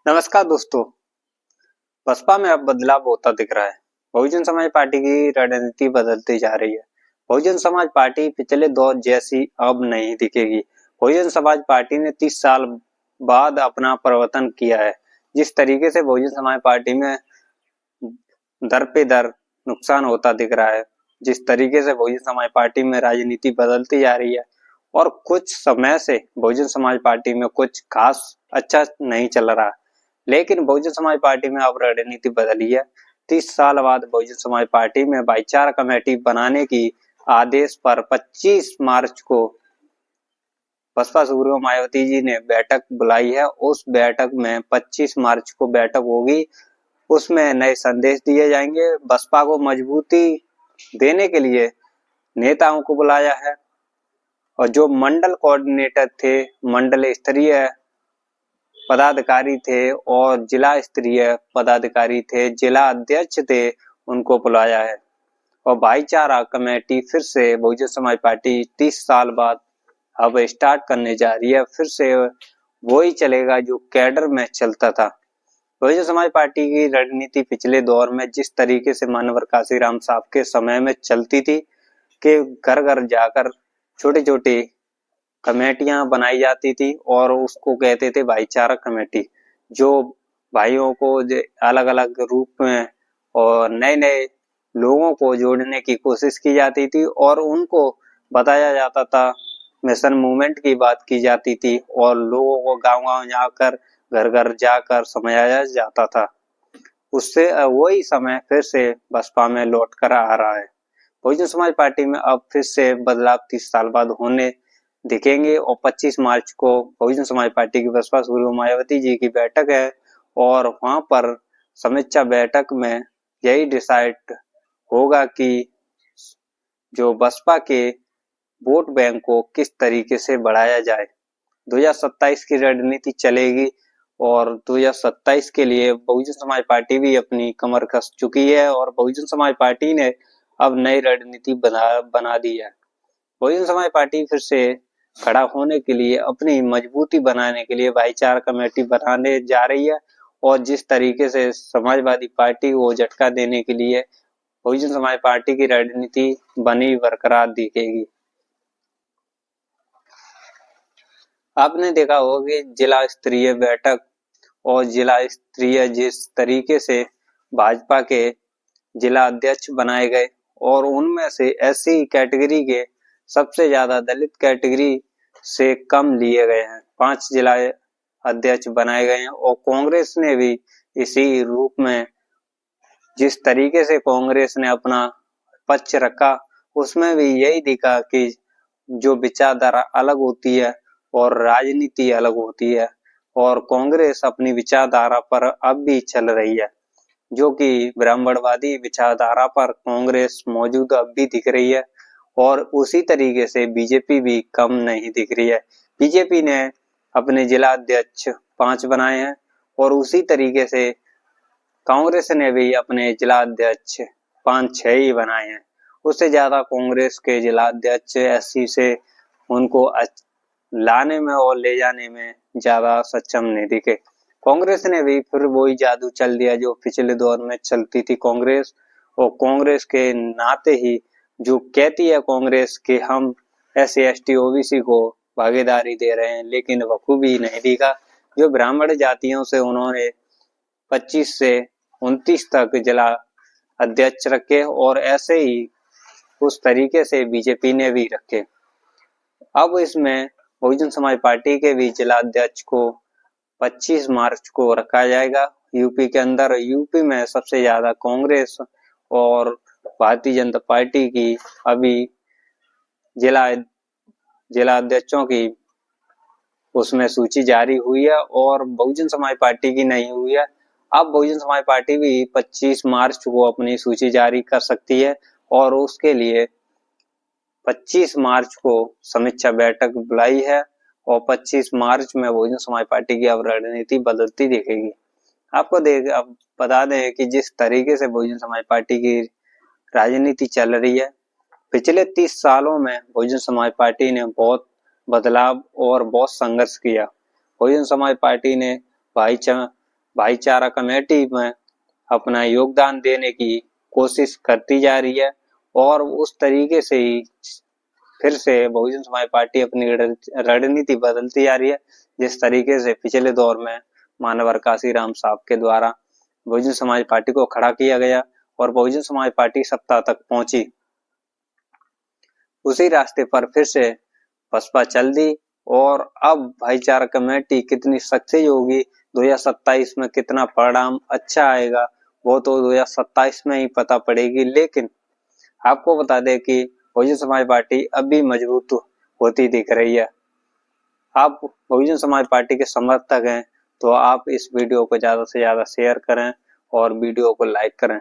नमस्कार दोस्तों। बसपा में अब बदलाव होता दिख रहा है। बहुजन समाज पार्टी की रणनीति बदलती जा रही है। बहुजन समाज पार्टी पिछले दौर जैसी अब नहीं दिखेगी। बहुजन समाज पार्टी ने 30 साल बाद अपना परिवर्तन किया है। जिस तरीके से बहुजन समाज पार्टी में दर पे दर नुकसान होता दिख रहा है, जिस तरीके से बहुजन समाज पार्टी में राजनीति बदलती जा रही है और कुछ समय से बहुजन समाज पार्टी में कुछ खास अच्छा नहीं चल रहा, लेकिन बहुजन समाज पार्टी में अब रणनीति बदली है। 30 साल बाद बहुजन समाज पार्टी में भाईचारा कमेटी बनाने की आदेश पर 25 मार्च को बसपा सुप्रीमो मायावती जी ने बैठक बुलाई है। उस बैठक में 25 मार्च को बैठक होगी। उसमें नए संदेश दिए जाएंगे। बसपा को मजबूती देने के लिए नेताओं को बुलाया है और जो मंडल कोऑर्डिनेटर थे, मंडल स्तरीय पदाधिकारी थे और जिला स्तरीय पदाधिकारी थे, जिला अध्यक्ष थे, उनको बुलाया है। और भाईचारा कमेटी फिर से बहुजन समाज पार्टी 30 साल बाद अब स्टार्ट करने जा रही है। फिर से वही चलेगा जो कैडर में चलता था। बहुजन समाज पार्टी की रणनीति पिछले दौर में जिस तरीके से मानवर काशीराम साहब के समय में चलती थी कि घर घर जाकर छोटे छोटे कमेटियां बनाई जाती थी और उसको कहते थे भाईचारा कमेटी, जो भाइयों को अलग अलग रूप में और नए नए लोगों को जोड़ने की कोशिश की जाती थी और उनको बताया जाता था, मिशन मूवमेंट की बात की जाती थी और लोगों को गांव गांव जाकर घर घर जाकर समझाया जाता था। उससे वही समय फिर से बसपा में लौट कर आ रहा है। बहुजन समाज पार्टी में अब फिर से बदलाव 30 साल बाद होने दिखेंगे और 25 मार्च को बहुजन समाज पार्टी की बसपा सुप्रीमो मायावती जी की बैठक है और वहां पर समीक्षा बैठक में यही डिसाइड होगा कि जो बसपा के वोट बैंक को किस तरीके से बढ़ाया जाए। 2027 की रणनीति चलेगी और 2027 के लिए बहुजन समाज पार्टी भी अपनी कमर कस चुकी है और बहुजन समाज पार्टी ने अब नई रणनीति बना दी है। बहुजन समाज पार्टी फिर से खड़ा होने के लिए, अपनी मजबूती बनाने के लिए भाईचारा कमेटी बनाने जा रही है और जिस तरीके से समाजवादी पार्टी को झटका देने के लिए बहुजन समाज पार्टी की रणनीति बनी बरकरार दिखेगी। आपने देखा होगा कि जिला स्तरीय बैठक और जिला स्तरीय जिस तरीके से भाजपा के जिला अध्यक्ष बनाए गए और उनमें से एससी कैटेगरी के सबसे ज्यादा दलित कैटेगरी से कम लिए गए हैं। 5 जिला अध्यक्ष बनाए गए हैं और कांग्रेस ने भी इसी रूप में, जिस तरीके से कांग्रेस ने अपना पक्ष रखा, उसमें भी यही दिखा कि जो विचारधारा अलग होती है और राजनीति अलग होती है और कांग्रेस अपनी विचारधारा पर अब भी चल रही है, जो कि ब्राह्मणवादी विचारधारा पर कांग्रेस मौजूद अब भी दिख रही है और उसी तरीके से बीजेपी भी कम नहीं दिख रही है। बीजेपी ने अपने जिला अध्यक्ष 5 बनाए हैं और उसी तरीके से कांग्रेस ने भी अपने जिला अध्यक्ष 5-6 ही बनाए हैं। उससे ज्यादा कांग्रेस के जिला अध्यक्ष एससी से उनको लाने में और ले जाने में ज्यादा सक्षम नहीं दिखे। कांग्रेस ने भी फिर वही जादू चल दिया जो पिछले दौर में चलती थी कांग्रेस, और कांग्रेस के नाते ही जो कहती है कांग्रेस कि हम SC ST OBC को भागीदारी दे रहे हैं, लेकिन बखूबी नहीं दिखा। जो ब्राह्मण जातियों से उन्होंने 25 से 29 तक जिला अध्यक्ष रखे और ऐसे ही उस तरीके से बीजेपी ने भी रखे। अब इसमें बहुजन समाज पार्टी के भी जिला अध्यक्ष को 25 मार्च को रखा जाएगा। यूपी के अंदर, यूपी में सबसे ज्यादा कांग्रेस और भारतीय जनता पार्टी की अभी जिला अध्यक्षों की उसमें सूची जारी हुई है और बहुजन समाज पार्टी की नहीं हुई है। अब बहुजन समाज पार्टी भी 25 मार्च को अपनी सूची जारी कर सकती है और उसके लिए 25 मार्च को समीक्षा बैठक बुलाई है और 25 मार्च में बहुजन समाज पार्टी की अब रणनीति बदलती दिखेगी। आपको अब बता दें कि जिस तरीके से बहुजन समाज पार्टी की राजनीति चल रही है, पिछले 30 सालों में बहुजन समाज पार्टी ने बहुत बदलाव और बहुत संघर्ष किया। बहुजन समाज पार्टी ने भाईचारा कमेटी में अपना योगदान देने की कोशिश करती जा रही है और उस तरीके से ही फिर से बहुजन समाज पार्टी अपनी रणनीति बदलती जा रही है। जिस तरीके से पिछले दौर में मानवर काशीराम साहब के द्वारा बहुजन समाज पार्टी को खड़ा किया गया और बहुजन समाज पार्टी सत्ता तक पहुंची, उसी रास्ते पर फिर से बसपा चल दी। और अब भाईचारा कमेटी कितनी सक्सेस होगी, 2027 में कितना परिणाम अच्छा आएगा, वो तो 2027 में ही पता पड़ेगी। लेकिन आपको बता दें कि बहुजन समाज पार्टी अब भी मजबूत होती दिख रही है। आप बहुजन समाज पार्टी के समर्थक हैं तो आप इस वीडियो को ज़्यादा से ज़्यादा शेयर करें और वीडियो को लाइक करें।